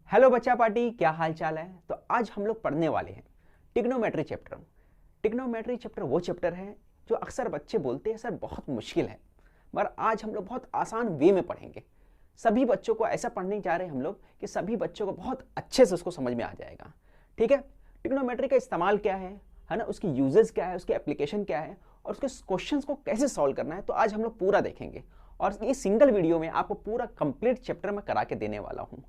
Hello बच्चा party, क्या हाल चाल है। तो आज हम लोग पढ़ने वाले हैं ट्रिग्नोमेट्री चैप्टर। ट्रिग्नोमेट्री चैप्टर वो चैप्टर है जो अक्सर बच्चे बोलते हैं सर बहुत मुश्किल है, मगर आज हम लोग बहुत आसान वे में पढ़ेंगे। सभी बच्चों को ऐसा पढ़ने जा रहे हैं हम लोग कि सभी बच्चों को बहुत अच्छे से उसको समझ में आ जाएगा। ठीक है, ट्रिग्नोमेट्री का इस्तेमाल क्या है ना, उसकी यूजेस क्या है, उसकी एप्लीकेशन क्या है और उसके क्वेश्चंस को कैसे सॉल्व करना है, तो आज हम लोग पूरा देखेंगे। और ये सिंगल वीडियो में आपको पूरा कंप्लीट चैप्टर में करा के देने वाला हूँ।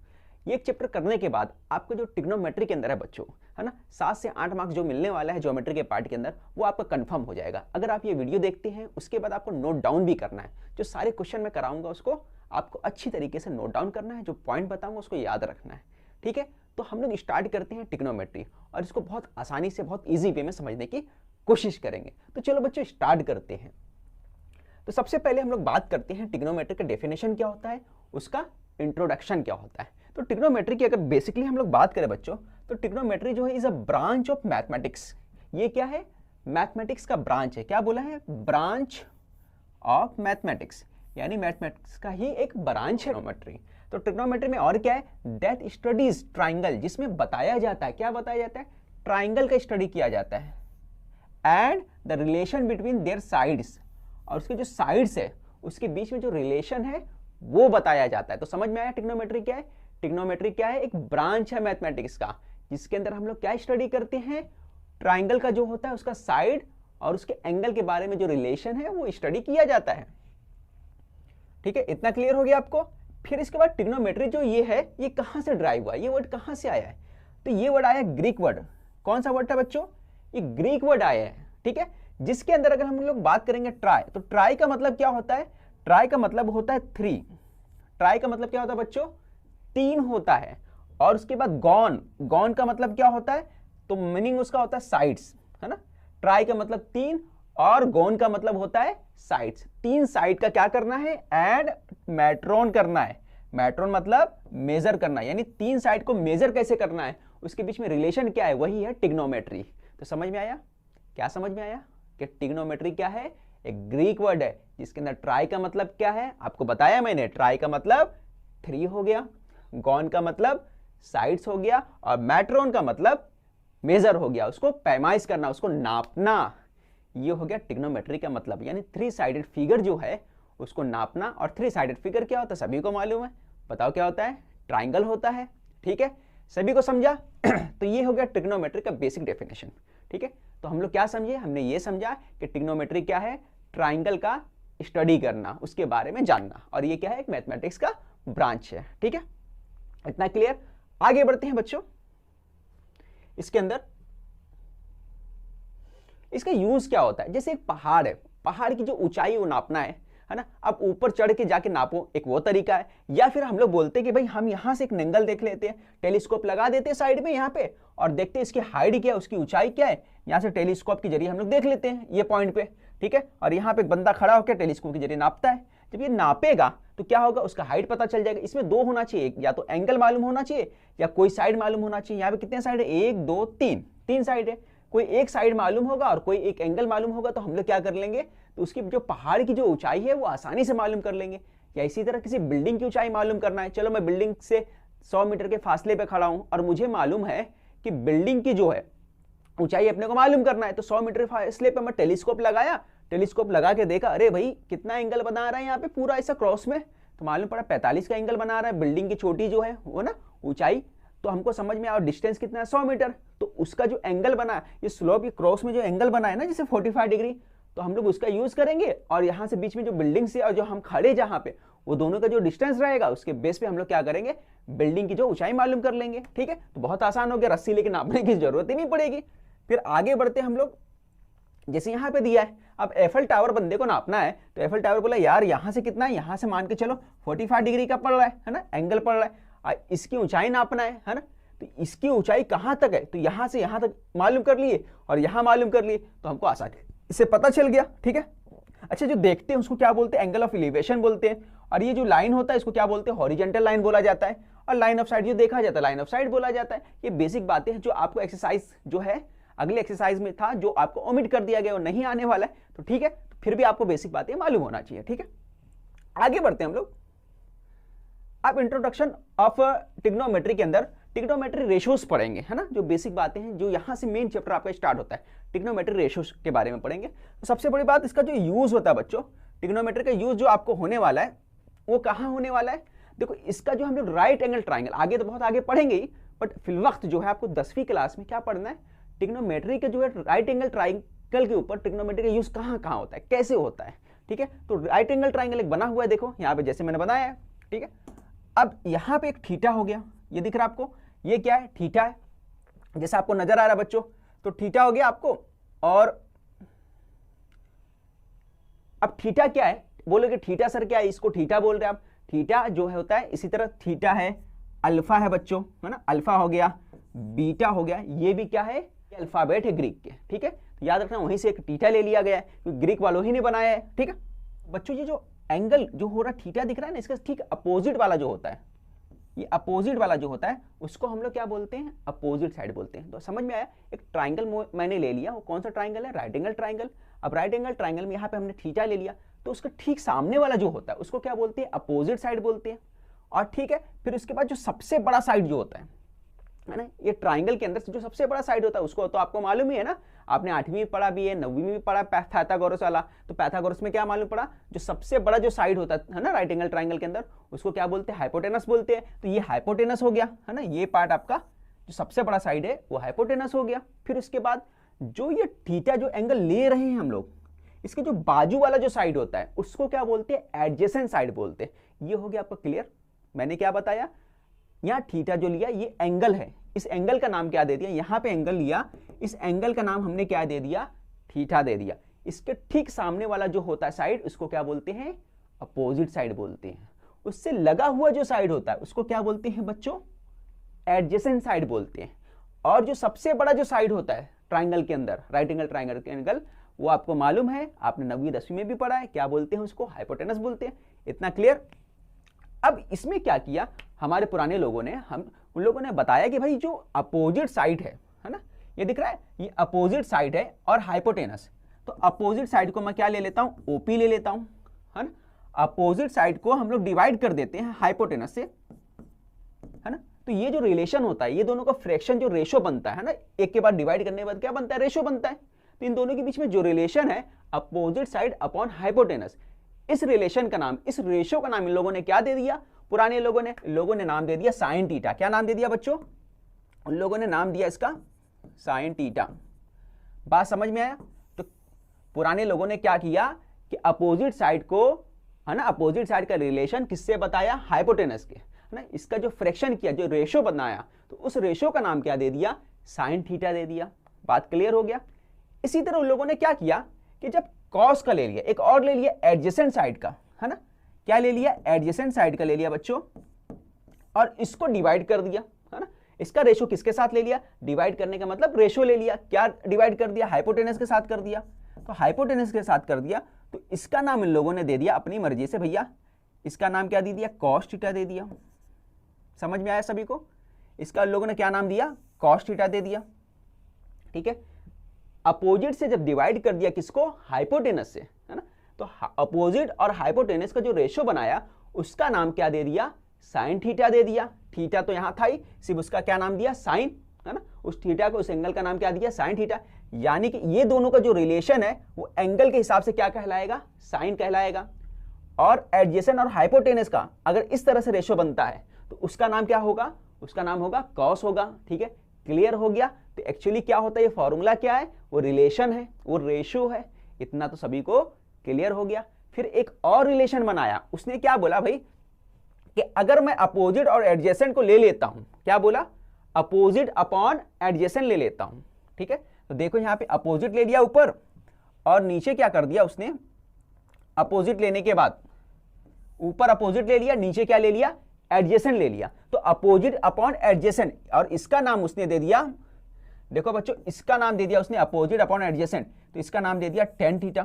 ये एक चैप्टर करने के बाद आपको जो ट्रिग्नोमेट्री के अंदर है बच्चों, है ना, 7 से 8 मार्क्स जो मिलने वाला है ज्योमेट्री के पार्ट के अंदर, वो आपका कंफर्म हो जाएगा। अगर आप ये वीडियो देखते हैं उसके बाद आपको नोट डाउन भी करना है। जो सारे क्वेश्चन मैं कराऊंगा उसको आपको अच्छी तरीके से नोट डाउन करना है, जो पॉइंट बताऊंगा उसको याद रखना है। ठीक है, तो हम लोग स्टार्ट करते हैं ट्रिग्नोमेट्री और इसको बहुत आसानी से बहुत ईजी वे में समझने की कोशिश करेंगे। तो चलो बच्चों स्टार्ट करते हैं। तो सबसे पहले हम लोग बात करते हैं ट्रिग्नोमेट्री का डेफिनेशन क्या होता है, उसका इंट्रोडक्शन क्या होता है। तो ट्रिग्नोमेट्री की अगर बेसिकली हम लोग बात करें बच्चों, तो ट्रिग्नोमेट्री जो है is a branch of mathematics. ये क्या है, मैथमेटिक्स का ब्रांच है। क्या बोला है, ब्रांच ऑफ मैथमेटिक्स, यानी मैथमेटिक्स का ही एक ब्रांच है ट्रिग्नोमेट्री। तो ट्रिग्नोमेट्री में और क्या है, दैट स्टडीज ट्राइंगल, जिसमें बताया जाता है, क्या बताया जाता है, ट्राइंगल का स्टडी किया जाता है, and the relation between their sides, और उसके जो साइड्स है उसके बीच में जो रिलेशन है वो बताया जाता है। तो समझ में आया ट्रिग्नोमेट्री क्या है। ट्रिग्नोमेट्री क्या है, एक ब्रांच है मैथमेटिक्स का, जिसके अंदर हम लोग क्या स्टडी करते हैं, ट्राइंगल का जो होता है उसका साइड और उसके एंगल के बारे में जो रिलेशन है वो स्टडी किया जाता है। ठीक है, इतना क्लियर हो गया आपको। फिर इसके बाद ट्रिग्नोमेट्री जो ये है ये कहां से ड्राइव हुआ, ये वर्ड कहां से आया है, तो ये वर्ड आया ग्रीक वर्ड। कौन सा वर्ड था बच्चों, ये ग्रीक वर्ड आया है। ठीक है, जिसके अंदर अगर हम लोग बात करेंगे ट्राई, तो ट्राई का मतलब क्या होता है, ट्राई का मतलब होता है 3। ट्राई का मतलब क्या होता है बच्चों, 3 होता है। और उसके बाद गॉन, गॉन का मतलब क्या होता है, तो मीनिंग उसका होता है साइड्स, है ना। ट्राई का मतलब 3 और गॉन का मतलब होता है साइड्स। 3 साइड का क्या करना है, एड मैट्रोन करना है। मैट्रोन मतलब मेजर करना है, यानी 3 साइड को मेजर कैसे करना है, उसके बीच में रिलेशन क्या है, वही है ट्रिग्नोमेट्री। तो समझ में आया, क्या समझ में आया कि ट्रिग्नोमेट्री क्या है, एक ग्रीक वर्ड है जिसके अंदर ट्राई का मतलब क्या है, आपको बताया मैंने। ट्राई का मतलब 3 हो गया, गॉन का मतलब साइड्स हो गया, और मैट्रोन का मतलब मेजर हो गया, उसको पैमाइश करना, उसको नापना। ये हो गया ट्रिग्नोमेट्री का मतलब, यानी 3 साइडेड फिगर जो है उसको नापना। और 3 साइडेड फिगर क्या होता है सभी को मालूम है, बताओ क्या होता है, ट्राइंगल होता है। ठीक है, सभी को समझा। तो ये हो गया ट्रिग्नोमेट्री का बेसिक डेफिनेशन। ठीक है, तो हम लोग क्या समझे, हमने ये समझा कि ट्रिग्नोमेट्री क्या है, ट्राइंगल का स्टडी करना, उसके बारे में जानना, और ये क्या है, एक मैथमेटिक्स का ब्रांच है। ठीक है, इतना क्लियर। आगे बढ़ते हैं बच्चों। इसके अंदर इसका यूज क्या होता है, जैसे एक पहाड़ है, पहाड़ की जो ऊंचाई वो नापना है ना। अब ऊपर चढ़ के जाके नापो, एक वो तरीका है। या फिर हम लोग बोलते हैं कि भाई हम यहां से एक एंगल देख लेते हैं, टेलीस्कोप लगा देते हैं साइड में यहाँ पे, और देखते हैं इसकी हाइट क्या है, उसकी ऊंचाई क्या है, यहाँ से टेलीस्कोप के जरिए हम लोग देख लेते हैं ये पॉइंट पे। ठीक है, और यहाँ पे एक बंदा खड़ा होकर टेलीस्कोप के जरिए नापता है। जब ये नापेगा तो क्या होगा, उसका हाइट पता चल जाएगा। इसमें 2 होना चाहिए, या तो एंगल मालूम होना चाहिए या कोई साइड मालूम होना चाहिए। यहाँ पे कितने साइड है, 1 2 3, 3 साइड है। कोई एक साइड मालूम होगा और कोई एक एंगल मालूम होगा, तो हम लोग क्या कर लेंगे, तो उसकी जो पहाड़ की जो ऊंचाई है वो आसानी से मालूम कर लेंगे। या इसी तरह किसी बिल्डिंग की ऊंचाई मालूम करना है, चलो मैं बिल्डिंग से 100 मीटर के फासले पे खड़ा हूं और मुझे मालूम है कि बिल्डिंग की जो है ऊंचाई अपने को मालूम करना है, तो 100 मीटर फासले पे मैं टेलीस्कोप लगाया, टेलीस्कोप लगा के देखा, अरे भाई कितना एंगल बना रहा है यहाँ पे पूरा ऐसा क्रॉस में, तो मालूम पड़ा 45 का एंगल बना रहा है बिल्डिंग की चोटी जो है वो ना ऊंचाई। तो हमको समझ में आया डिस्टेंस कितना है, 100 मीटर। तो उसका जो एंगल बना है, ये स्लोप ये क्रॉस में जो एंगल बना है ना, जैसे 45 डिग्री, तो हम लोग उसका यूज करेंगे। और यहाँ से बीच में जो बिल्डिंग से और जो हम खड़े जहाँ पे, वो दोनों का जो डिस्टेंस रहेगा उसके बेस पे हम लोग क्या करेंगे, बिल्डिंग की जो ऊंचाई मालूम कर लेंगे। ठीक है, तो बहुत आसान हो गया, रस्सी लेके नापने की जरूरत ही नहीं पड़ेगी। फिर आगे बढ़ते हम लोग, जैसे यहाँ पे दिया है, अब एफएल टावर बंदे को नापना है, तो एफएल टावर बोला यार यहाँ से कितना है, यहाँ से मान के चलो 45 डिग्री का पड़ रहा है ना, एंगल पड़ रहा है। इसकी ऊंचाई नापना है ना, तो इसकी ऊंचाई कहां तक है, तो यहां से यहां तक मालूम कर लिए और यहां मालूम कर लिए, तो हमको आसानी इससे पता चल गया। ठीक है, अच्छा जो देखते हैं उसको क्या बोलते हैं, एंगल ऑफ एलिवेशन बोलते हैं। और ये जो लाइन होता है इसको क्या बोलते हैं, हॉरिजॉन्टल लाइन बोला जाता है। और लाइन ऑफ साइड जो देखा जाता है लाइन ऑफ साइड बोला जाता है। ये बेसिक बातें हैं जो आपको एक्सरसाइज जो है अगले एक्सरसाइज में था, जो आपको ओमिट कर दिया गया वो नहीं आने वाला है। तो ठीक है, फिर भी आपको बेसिक बातें मालूम होना चाहिए। ठीक है, आगे बढ़ते हैं हम लोग। आप इंट्रोडक्शन ऑफ ट्रिग्नोमेट्री के अंदर ट्रिग्नोमेट्री रेशियोज पढ़ेंगे, है ना, जो बेसिक बातें हैं, जो यहाँ से मेन चैप्टर आपका स्टार्ट होता है, ट्रिग्नोमेट्री रेशियोज के बारे में पढ़ेंगे। तो सबसे बड़ी बात इसका जो यूज होता है बच्चों, ट्रिग्नोमेट्री का यूज जो आपको होने वाला है वो कहाँ होने वाला है, देखो इसका जो हम लोग राइट एंगल ट्राइंगल आगे तो बहुत आगे पढ़ेंगे ही, बट फिल वक्त जो है आपको 10वीं क्लास में क्या पढ़ना है, ट्रिग्नोमेट्री के जो है राइट एंगल ट्राइंगल के ऊपर ट्रिग्नोमेट्री का यूज कहाँ कहाँ होता है, कैसे होता है, ठीक है। तो राइट एंगल ट्राइंगल एक बना हुआ है, देखो यहाँ पे जैसे मैंने बनाया है, ठीक है। अब यहाँ पे एक थीटा हो गया, ये दिख रहा है आपको, ये क्या है, थीटा है, जैसा आपको नजर आ रहा है बच्चों, तो थीटा हो गया आपको। और अब थीटा क्या है, बोलोगे थीटा सर क्या है, इसको थीटा बोल रहे हैं आप, थीटा जो है होता है, इसी तरह थीटा है, अल्फा है बच्चों, है ना, अल्फा हो गया, बीटा हो गया, ये भी क्या है, अल्फाबेट है ग्रीक के, ठीक है। तो याद रखना वहीं से एक थीटा ले लिया गया है, क्योंकि ग्रीक वालों ही ने बनाया है, ठीक है। बच्चों ये जो एंगल जो हो रहा है थीटा दिख रहा है ना, इसका ठीक अपोजिट वाला जो होता है, ये अपोजिट वाला जो होता है उसको हम लोग क्या बोलते हैं, अपोजिट साइड बोलते हैं। तो समझ में आया, एक ट्राइंगल मैंने ले लिया, वो कौन सा ट्राइंगल है, राइट एंगल ट्राइंगल। अब राइट एंगल ट्राइंगल में यहाँ पे हमने थीटा ले लिया, तो उसका ठीक सामने वाला जो होता है उसको क्या बोलते हैं, अपोजिट साइड बोलते हैं। और ठीक है, फिर उसके बाद जो सबसे बड़ा साइड जो होता है ना, ये ट्राइंगल के अंदर से जो सबसे बड़ा साइड होता है उसको तो आपको मालूम ही है ना, आपने 8वीं में पढ़ा भी है, 9वीं में भी पढ़ा पाइथागोरस वाला। तो पाइथागोरस में क्या मालूम पड़ा, जो सबसे बड़ा जो साइड होता है ना राइट एंगल ट्राइंगल के अंदर, उसको क्या बोलते हैं, हाइपोटेनस बोलते हैं। तो ये हाइपोटेनस हो गया, है ना, ये पार्ट आपका जो सबसे बड़ा साइड है वो हाइपोटेनस हो गया। फिर उसके बाद जो ये थीटा जो एंगल ले रहे हैं हम लोग, इसके जो बाजू वाला जो साइड होता है उसको क्या बोलते हैं, एडजेसेंट साइड बोलते हैं। ये हो गया आपका क्लियर। मैंने क्या बताया, यहाँ थीटा जो लिया ये एंगल है, इस एंगल का नाम क्या दे दिया, यहाँ पे एंगल लिया, इस एंगल का नाम हमने क्या दे दिया, थीटा दे दिया। इसके ठीक सामने वाला जो होता है साइड उसको क्या बोलते हैं, अपोजिट साइड बोलते हैं। उससे लगा हुआ जो साइड होता है उसको क्या बोलते हैं बच्चों, एडजेसेंट साइड बोलते हैं। और जो सबसे बड़ा जो साइड होता है ट्राइंगल के अंदर, राइट एंगल ट्राइंगल के एंगल, वो आपको मालूम है, आपने 9वीं 10वीं में भी पढ़ा है, क्या बोलते हैं उसको, हाइपोटेनस बोलते हैं। इतना क्लियर। अब इसमें क्या किया हमारे पुराने लोगों ने, हम उन लोगों ने बताया कि भाई जो अपोजिट साइड है ना, ये दिख रहा है, ये अपोजिट साइड है और हाइपोटेनस। तो अपोजिट साइड को मैं क्या ले लेता हूं, ओपी ले लेता हूं, है ना। अपोजिट साइड को हम लोग डिवाइड कर देते हैं हाइपोटेनस से, है ना। तो ये जो रिलेशन होता है, ये दोनों का फ्रैक्शन जो रेशो बनता है ना, एक के बाद डिवाइड करने के बाद क्या बनता है, रेशो बनता है। तो इन दोनों के बीच में जो रिलेशन है अपोजिट साइड अपॉन हाइपोटेनस, इस रिलेशन का नाम, इस रेशो का नाम इन लोगों ने क्या दे दिया, पुराने लोगों ने नाम दे दिया साइन थीटा। क्या नाम दे दिया बच्चों, उन लोगों ने नाम दिया इसका साइन थीटा। बात समझ में आया। तो पुराने लोगों ने क्या किया कि अपोजिट साइड को, है ना, अपोजिट साइड का रिलेशन किससे बताया, हाइपोटेनस के, है ना। इसका जो फ्रैक्शन किया, जो रेशो बनाया, तो उस रेशो का नाम क्या दे दिया, साइन थीटा दे दिया। बात क्लियर हो गया। इसी तरह उन लोगों ने क्या किया कि जब कॉस का ले लिया, एक और ले लिया एडजेसेंट साइड का, है ना, क्या ले लिया, एडजेसेंट साइड का ले लिया बच्चों, और इसको डिवाइड कर दिया, है ना। इसका रेशो किसके साथ ले लिया, डिवाइड करने का मतलब रेशो ले लिया, क्या डिवाइड कर दिया, हाइपोटेनस के साथ कर दिया। तो हाइपोटेनस के साथ कर दिया, तो इसका नाम इन लोगों ने दे दिया अपनी मर्जी से, भैया इसका नाम क्या दे दिया, कॉस थीटा दे दिया। समझ में आया सभी को, इसका इन लोगों ने क्या नाम दिया, कॉस थीटा दे दिया, ठीक है। अपोजिट से जब डिवाइड कर दिया किसको, हाइपोटेनस से, है ना। तो अपोजिट और हाइपोटेनस का जो रेशो बनाया उसका नाम क्या दे दिया, साइन थीटा दे दिया। थीटा तो यहां था ही, सिर्फ उसका क्या नाम दिया, साइन, है ना। उस थीटा को, उस एंगल का नाम क्या दिया, साइन थीटा। यानी कि ये दोनों का जो रिलेशन है वो एंगल के हिसाब से क्या कहलाएगा, साइन कहलाएगा। और एडजेसेंट और हाइपोटेनस का अगर इस तरह से रेशो बनता है तो उसका नाम क्या होगा, उसका नाम होगा कॉस होगा, ठीक है। क्लियर हो गया। तो एक्चुअली क्या होता है, ये फॉर्मूला क्या है, वो रिलेशन है, वो रेशो है। इतना तो सभी को क्लियर हो गया। फिर एक और रिलेशन बनाया, उसने क्या बोला भाई कि अगर मैं अपोजिट और एडजेसेंट को ले लेता हूं, क्या बोला, अपोजिट अपॉन एडजेसेंट ले लेता हूं, ठीक है। तो देखो यहां पे अपोजिट ले लिया ऊपर, और नीचे क्या कर दिया उसने, अपोजिट लेने के बाद ऊपर अपोजिट ले लिया, नीचे क्या ले लिया, एडजेसेंट ले लिया। तो अपोजिट अपॉन एडजेसेंट, और इसका नाम उसने दे दिया, देखो बच्चों इसका नाम दे दिया उसने अपोजिट अपॉन एडजेसेंट, तो इसका नाम दे दिया टेन थीटा।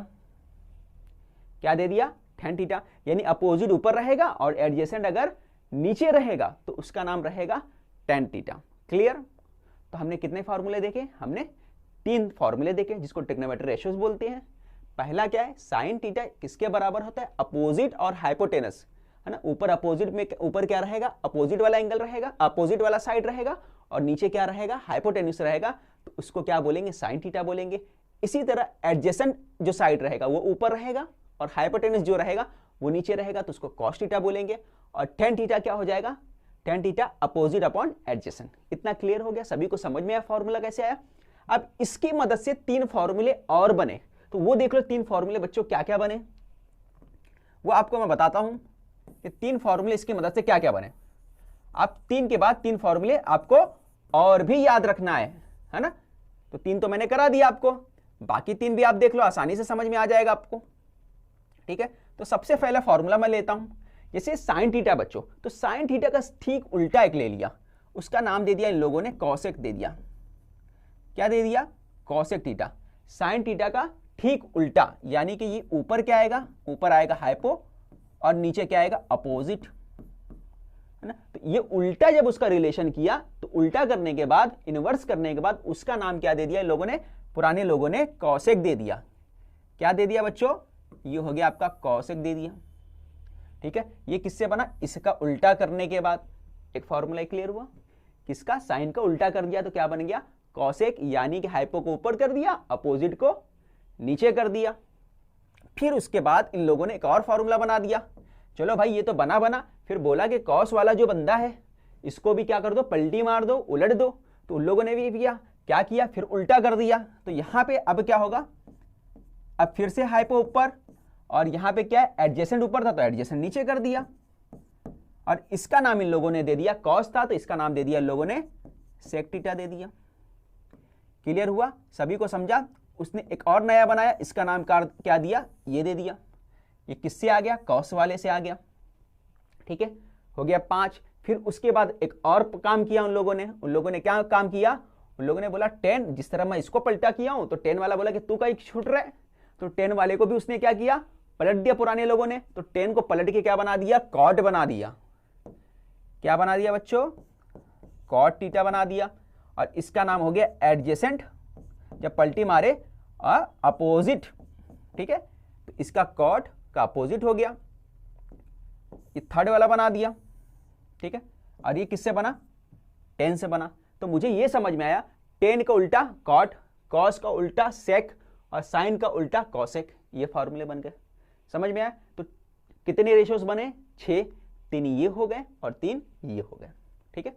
क्या दे दिया, टेन थीटा। यानी अपोजिट ऊपर रहेगा और एडजेसेंट अगर नीचे रहेगा तो उसका नाम रहेगा टेन थीटा। क्लियर। तो हमने कितने फॉर्मूले देखे, हमने 3 फॉर्मूले देखे जिसको ट्रिग्नोमेट्री रेशियोज बोलते हैं। पहला क्या है, साइन थीटा किसके बराबर होता है, अपोजिट और हाइपोटेनस, है ना। ऊपर अपोजिट में, ऊपर क्या रहेगा, अपोजिट वाला एंगल रहेगा, अपोजिट वाला साइड रहेगा, और नीचे क्या रहेगा, हाइपोटेन्यूस रहेगा, तो उसको क्या बोलेंगे, साइन थीटा बोलेंगे। इसी तरह एडजेसेंट जो साइड रहेगा वो ऊपर रहेगा और हाइपोटेन्यूस जो रहेगा वो नीचे रहेगा, तो उसको कॉस थीटा बोलेंगे। और टेन थीटा क्या हो जाएगा, tan theta opposite upon adjacent. इतना क्लियर हो गया, सभी को समझ में आया फॉर्मूला कैसे आया। अब इसकी मदद से 3 फॉर्मूले और बने, तो वो देख लो 3 फॉर्मूले बच्चों क्या क्या बने, वो आपको मैं बताता हूं कि 3 फॉर्मूले इसकी मदद से क्या क्या बने। आप 3 के बाद 3 फॉर्मूले आपको और भी याद रखना है ना। तो 3 तो मैंने करा दिया आपको, बाकी 3 भी आप देख लो, आसानी से समझ में आ जाएगा आपको, ठीक है। तो सबसे पहला फॉर्मूला मैं लेता हूं, जैसे साइन थीटा बच्चों, तो साइन थीटा का ठीक उल्टा एक ले लिया, उसका नाम दे दिया इन लोगों ने कॉसेक दे दिया। क्या दे दिया, कॉसेक थीटा। साइन थीटा का ठीक उल्टा, यानी कि ये ऊपर क्या आएगा, ऊपर आएगा हाइपो और नीचे क्या आएगा, अपोजिट, है ना। तो ये उल्टा जब उसका रिलेशन किया, तो उल्टा करने के बाद, इनवर्स करने के बाद उसका नाम क्या दे दिया इन लोगों ने, पुराने लोगों ने कॉसेक दे दिया। क्या दे दिया बच्चों, ये हो गया आपका कॉसेक दे दिया, ठीक है। ये किससे बना, इसका उल्टा करने के बाद एक फॉर्मूला क्लियर हुआ, किसका, साइन का उल्टा कर दिया तो क्या बन गया, कॉसेक, यानी कि हाइपो को ऊपर कर दिया, अपोजिट को नीचे कर दिया। फिर उसके बाद इन लोगों ने एक और फॉर्मूला बना दिया, चलो भाई ये तो बना, फिर बोला कि कॉस वाला जो बंदा है इसको भी क्या कर दो, पलटी मार दो, उलट दो। तो उन लोगों ने भी क्या किया, फिर उल्टा कर दिया। तो यहां पे अब क्या होगा, अब फिर से हाइपो ऊपर, और यहां पे क्या है, एडजेसेंट ऊपर था तो एडजेसेंट नीचे कर दिया, और इसका नाम इन लोगों ने दे दिया, कॉस था तो इसका नाम दे दिया इन लोगों ने सेक थीटा दे दिया। क्लियर हुआ, सभी को समझा। उसने एक और नया बनाया, इसका नाम क्या दिया, ये दे दिया। ये किससे आ गया, कॉस वाले से आ गया, ठीक है। हो गया 5। फिर उसके बाद एक और काम किया उन लोगों ने क्या काम किया, उन लोगों ने बोला 10, जिस तरह मैं इसको पलटा किया हूं, तो 10 वाला बोला कि तू कहीं छूट रहा है, तो 10 वाले को भी उसने क्या किया, पलट दिया पुराने लोगों ने। तो 10 को पलट के क्या बना दिया, कॉट बना दिया। क्या बना दिया बच्चों, कॉट थीटा बना दिया। और इसका नाम हो गया एडजेसेंट, जब पलटी मारे अपोजिट, ठीक है। तो इसका कॉट का अपोजिट हो गया, ये थर्ड वाला बना दिया, ठीक है। और ये किससे बना, 10 से बना। तो मुझे ये समझ में आया, 10 का उल्टा कॉट, कॉस का उल्टा सेक, और साइन का उल्टा कॉसेक, ये फॉर्मूले बन गए। समझ में आया। तो कितने रेशियोज बने, 6, 3 ये हो गए और 3 ये हो गए, ठीक है।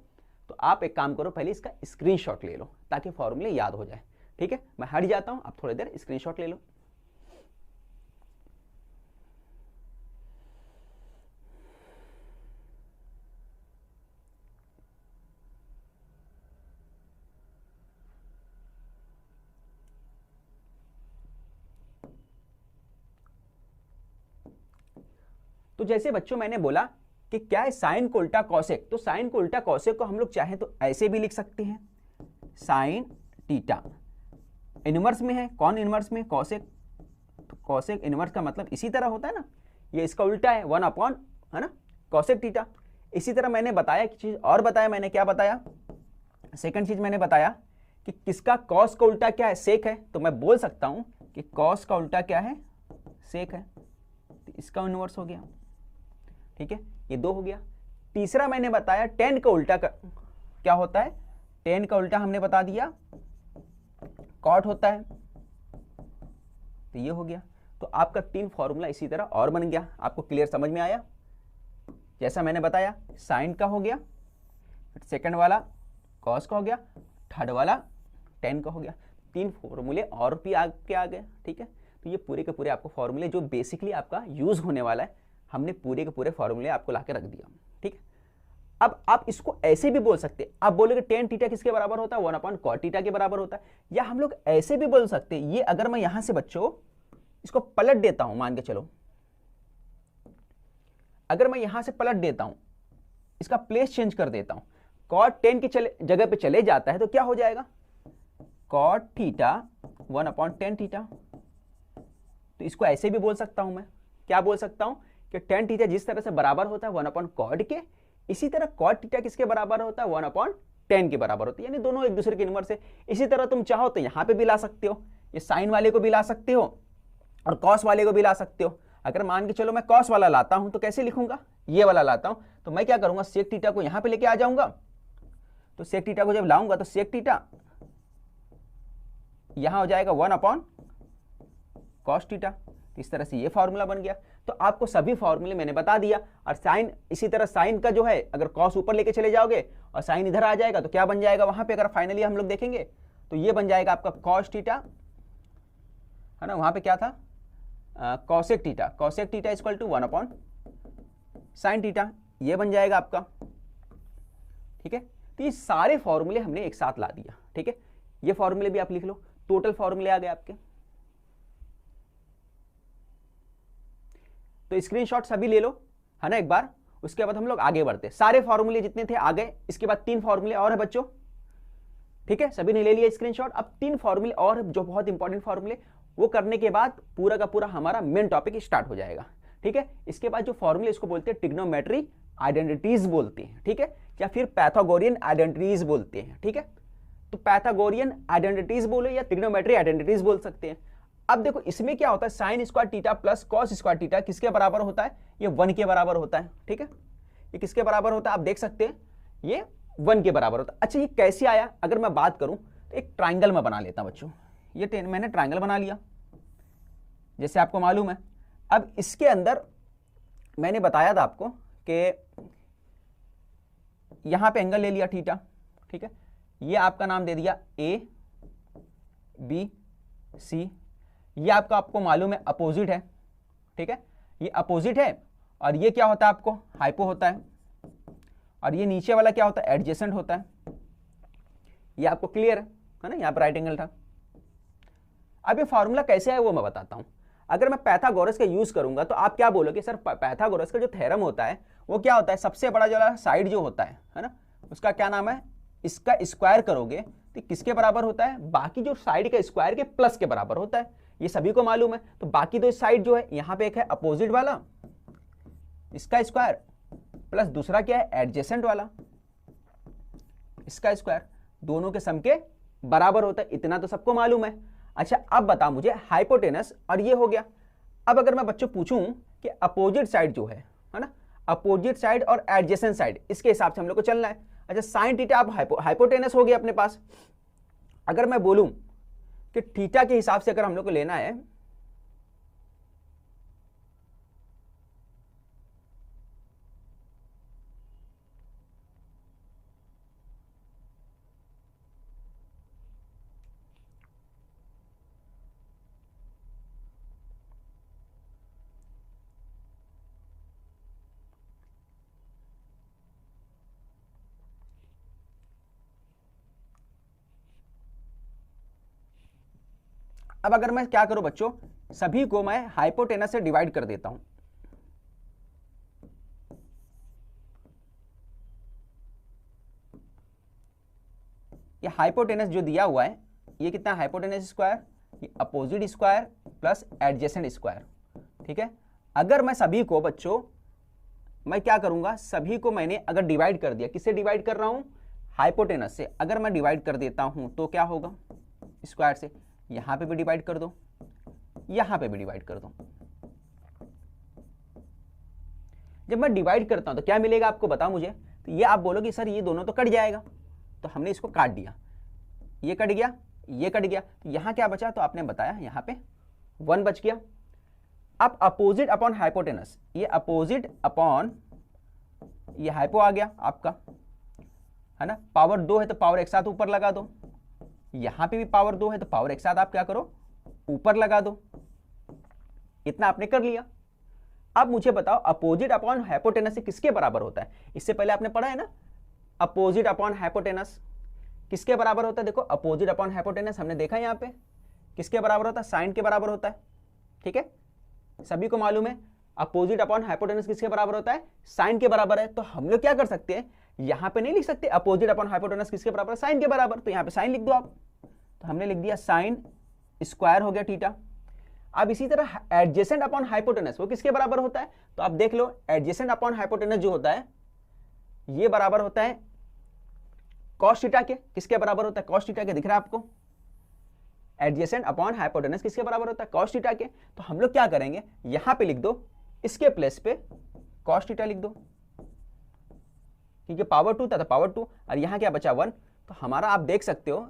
तो आप एक काम करो, पहले इसका स्क्रीनशॉट ले लो ताकि फॉर्मूले याद हो जाए, ठीक है। मैं हट जाता हूं, आप थोड़ी देर स्क्रीनशॉट ले लो। तो जैसे बच्चों मैंने बोला कि क्या है साइन को उल्टा कॉसेक, तो साइन को उल्टा कॉसेक को हम लोग चाहें तो ऐसे भी लिख सकते हैं, साइन थीटा इनवर्स में है, कौन इनवर्स में, कॉसेक। तो कॉसेक इनवर्स का मतलब इसी तरह होता है ना, ये इसका उल्टा है 1 अपॉन, है ना, कॉसेक थीटा। इसी तरह मैंने बताया एक चीज और बताया, मैंने क्या बताया, सेकंड चीज मैंने बताया कि किसका कॉस का उल्टा क्या है, सेक है। तो मैं बोल सकता हूं कि कॉस का उल्टा क्या है, सेक है, तो इसका इनवर्स हो गया, ठीक है। ये 2 हो गया। तीसरा मैंने बताया 10 का उल्टा क्या होता है, 10 का उल्टा हमने बता दिया कॉट होता है, तो ये हो गया। तो आपका 3 फॉर्मूला इसी तरह और बन गया। आपको क्लियर समझ में आया, जैसा मैंने बताया, साइन का हो गया, सेकंड वाला कॉस का हो गया, थर्ड वाला 10 का हो गया। 3 फॉर्मूले और भी आगे आ गए, ठीक है। तो ये पूरे के पूरे आपको फॉर्मूले जो बेसिकली आपका यूज होने वाला है, हमने पूरे के पूरे फॉर्मूले आपको लाके रख दिया, ठीक है। अब आप इसको ऐसे भी बोल सकते हैं, आप बोलोगे टेन थीटा किसके बराबर होता है, 1 अपॉन कॉट थीटा के बराबर होता है। या हम लोग ऐसे भी बोल सकते हैं, ये अगर मैं यहां से बच्चों इसको पलट देता हूं, मान के चलो अगर मैं यहां से पलट देता हूं, इसका प्लेस चेंज कर देता हूं, कॉट 10 की जगह पे चले जाता है, तो क्या हो जाएगा, cot theta 1 upon tan theta. तो इसको ऐसे भी बोल सकता हूं मैं, क्या बोल सकता हूं कि टेन थीटा जिस तरह से बराबर होता है 1 अपॉन कॉट के, इसी तरह कॉट थीटा किसके बराबर होता है, 1 अपॉन 10 के बराबर होती है, यानी दोनों एक दूसरे के इनवर्स है। इसी तरह तुम चाहो तो यहां पे भी ला सकते हो, ये साइन वाले को भी ला सकते हो और कॉस वाले को भी ला सकते हो। अगर मान के चलो मैं कॉस वाला लाता हूं तो कैसे लिखूंगा, ये वाला लाता हूं, तो मैं क्या करूंगा, सेक थीटा को यहां पे लेके आ जाऊंगा। तो सेक थीटा को जब लाऊंगा तो सेक थीटा यहां हो जाएगा 1 अपॉन कॉस थीटा। इस तरह से ये फॉर्मूला बन गया। तो आपको सभी फॉर्मूले मैंने बता दिया। और साइन, इसी तरह साइन का जो है, अगर कॉस ऊपर लेके चले जाओगे और साइन इधर आ जाएगा तो क्या बन जाएगा वहां पे, अगर फाइनली हम लोग देखेंगे तो ये बन जाएगा आपका कॉस थीटा, है ना। वहां पे क्या था, cosec theta. Cosec theta equal to 1 upon sine theta, ये बन जाएगा आपका। ठीक है, तो ये सारे फॉर्मूले हमने एक साथ ला दिया। ठीक है, ये फॉर्मूले भी आप लिख लो, टोटल फॉर्मूले आ गए आपके। तो स्क्रीनशॉट सभी ले लो, है ना, एक बार। उसके बाद हम लोग आगे बढ़ते, सारे फॉर्मूले जितने थे आ गए। इसके बाद 3 फॉर्मूले और है बच्चों। ठीक है, सभी ने ले लिया स्क्रीनशॉट। अब 3 फॉर्मूले और जो बहुत इंपॉर्टेंट फॉर्मूले, वो करने के बाद पूरा का पूरा हमारा मेन टॉपिक स्टार्ट हो जाएगा। ठीक है, इसके बाद जो फॉर्मूले, इसको बोलते हैं ट्रिग्नोमेट्री आइडेंटिटीज बोलते हैं। ठीक है, या फिर पैथागोरियन आइडेंटिटीज बोलते हैं। ठीक है, तो पैथागोरियन आइडेंटिटीज बोलो या ट्रिग्नोमेट्री आइडेंटिटीज बोल सकते हैं। अब देखो इसमें क्या होता है, sine square theta plus cos square theta किसके बराबर होता है, ये 1 के बराबर होता है। ठीक है, ये किसके बराबर होता है, आप देख सकते हैं ये 1 के बराबर होता है। अच्छा, ये कैसे आया, अगर मैं बात करूं तो एक ट्राइंगल में बना लेता हूं बच्चों। ये मैंने ट्राइंगल बना लिया जैसे आपको मालूम है। अब इसके अंदर मैंने बताया था आपको कि यहां पे एंगल ले लिया थीटा। ठीक है, ये आपका नाम दे दिया ए बी सी, ये आपको मालूम है अपोजिट है। ठीक है, ये अपोजिट है और ये क्या होता है आपको, हाइपो होता है। और ये नीचे वाला क्या होता है, एडजेसेंट होता है। ये आपको क्लियर है ना, यहाँ पर राइट एंगल था। अब ये फॉर्मूला कैसे है वो मैं बताता हूं। अगर मैं पैथागोरस का यूज करूंगा तो आप क्या बोलोगे, सर पैथागोरस का जो थ्योरम होता है वो क्या होता है, सबसे बड़ा जो साइड जो होता है ना, उसका क्या नाम है, इसका स्क्वायर करोगे तो किसके बराबर होता है, बाकी जो साइड का स्क्वायर के प्लस के बराबर होता है। ये सभी को मालूम है। तो बाकी दो साइड जो है, यहां पे एक है अपोजिट वाला, इसका स्क्वायर, प्लस दूसरा क्या है, एडजेसेंट वाला, इसका स्क्वायर, दोनों के सम के बराबर होता है। इतना तो सबको मालूम है। अच्छा, अब बता मुझे हाइपोटेनस, और ये हो गया। अब अगर मैं बच्चों पूछूं कि अपोजिट साइड जो है ना, अपोजिट साइड और एडजेसेंट साइड, इसके हिसाब से हम लोग को चलना है। अच्छा, साइन थीटा अब हाइपोटेनस हो गया अपने पास। अगर मैं बोलूं कि थीटा के हिसाब से अगर हम लोग को लेना है, अब अगर मैं क्या करूं बच्चों, सभी को मैं हाइपोटेनस से डिवाइड कर देता हूं। ये हाइपोटेनस जो दिया हुआ है, ये कितना, हाइपोटेनस स्क्वायर, ये opposite square plus adjacent square. ठीक है, अगर मैं सभी को बच्चों, मैं क्या करूंगा, सभी को मैंने अगर डिवाइड कर दिया, किससे डिवाइड कर रहा हूं, हाइपोटेनस से। अगर मैं डिवाइड कर देता हूं तो क्या होगा, स्क्वायर से। यहां पे भी डिवाइड कर दो, यहां पे भी डिवाइड कर दो। जब मैं डिवाइड करता हूं तो क्या मिलेगा आपको, बताओ मुझे। तो ये आप बोलोगे सर ये दोनों तो कट जाएगा, तो हमने इसको काट दिया, ये कट गया, ये कट गया, तो यहां क्या बचा, तो आपने बताया यहां पे 1 बच गया। अब अपोजिट अपॉन हाइपोटेनस, ये अपोजिट अपॉन ये हाइपो आ गया आपका, है ना। पावर 2 है तो पावर एक साथ ऊपर लगा दो, यहां पे भी पावर 2 है तो पावर एक साथ आप क्या करो, ऊपर लगा दो। इतना आपने कर लिया। अब मुझे बताओ अपोजिट अपॉन हाइपोटेनस से किसके बराबर होता है, इससे पहले आपने पढ़ा है ना, अपोजिट अपॉन हाइपोटेनस किसके बराबर होता है। देखो अपोजिट अपॉन हाइपोटेनस हमने देखा यहां पे किसके बराबर होता है, साइन के बराबर होता है। ठीक है, सभी को मालूम है अपोजिट अपॉन हाइपोटेनस किसके बराबर होता है, साइन के बराबर है। तो हम लोग क्या कर सकते हैं, यहां पे नहीं लिख सकते अपोजिट अपॉन हाइपोटेनस किसके बराबर है, साइन के बराबर, तो यहां पे साइन लिख दो आप। तो हमने लिख दिया साइन स्क्वायर हो गया थीटा। अब इसी तरह एडजेसेंट अपॉन हाइपोटेनस वो किसके बराबर होता है, तो आप देख लो एडजेसेंट अपॉन हाइपोटेनस जो होता है ये बराबर होता है कॉस थीटा के। किसके बराबर होता है, कॉस थीटा के, दिख रहा है आपको। एडजेसेंट अपॉन हाइपोटेनस किसके बराबर होता है, कॉस थीटा के। तो हम लोग क्या करेंगे, यहां पे लिख दो, इसके प्लेस पे कॉस थीटा लिख दो, क्योंकि पावर 2 था तो पावर 2, और यहाँ क्या बचा 1। तो हमारा आप देख सकते हो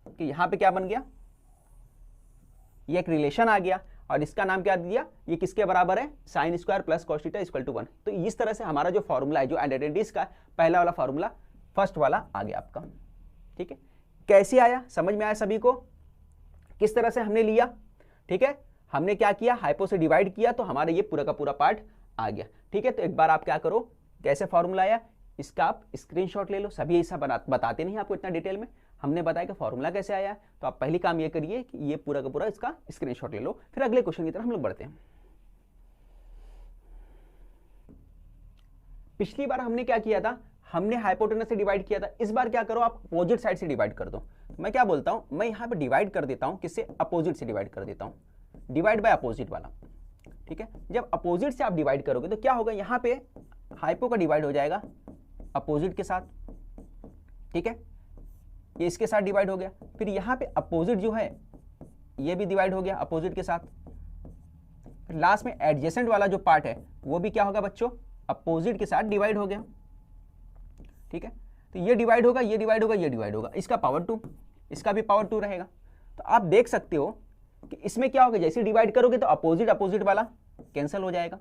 कि यहाँ पे क्या बन गया, ये एक रिलेशन आ गया, और इसका नाम क्या दिया, ये किसके बराबर है, sine square plus cos theta equal to 1। तो इस तरह से हमारा जो फॉर्मूला है, जो आइडेंटिटीज का पहला वाला फॉर्मूला फर्स्ट वाला आ गया आपका। ठीक है, कैसे आया, समझ में आया सभी को, किस तरह से हमने लिया। ठीक है, हमने क्या किया, हाइपो से डिवाइड किया, तो हमारा ये पूरा का पूरा पार्ट आ गया। ठीक है, तो एक बार आप क्या करो, कैसे फॉर्मूला आया इसका आप स्क्रीनशॉट ले लो। सभी ऐसा बताते नहीं आपको इतना डिटेल में, हमने बताया कि फॉर्मूला कैसे आया, तो आप पहली काम ये करिए कि ये पूरा का पूरा इसका स्क्रीनशॉट ले लो। फिर अगले क्वेश्चन की तरफ हम लोग बढ़ते हैं। पिछली बार हमने क्या किया था, हमने हाइपोटेनस से डिवाइड किया था। इस बार क्या करो, आप अपोजिट साइड से डिवाइड कर दो। मैं क्या बोलता हूं, मैं यहां पे डिवाइड कर देता हूं, किससे, अपोजिट से डिवाइड कर देता हूं, डिवाइड बाय अपोजिट वाला। ठीक है, जब अपोजिट से आप डिवाइड करोगे तो क्या होगा, यहां पे हाइपो का डिवाइड हो जाएगा अपोजिट के साथ। ठीक है, ये इसके साथ डिवाइड हो गया, फिर यहां पे अपोजिट जो है ये भी डिवाइड हो गया अपोजिट के साथ। फिर लास्ट में एडजेसेंट वाला जो पार्ट है वो भी क्या होगा बच्चों, अपोजिट के साथ डिवाइड हो गया। ठीक है, तो ये डिवाइड होगा, ये डिवाइड होगा, ये डिवाइड होगा, इसका पावर 2, इसका भी पावर 2 रहेगा। तो आप देख सकते हो कि इसमें क्या होगा, जैसे डिवाइड करोगे तो अपोजिट अपोजिट वाला कैंसिल हो जाएगा।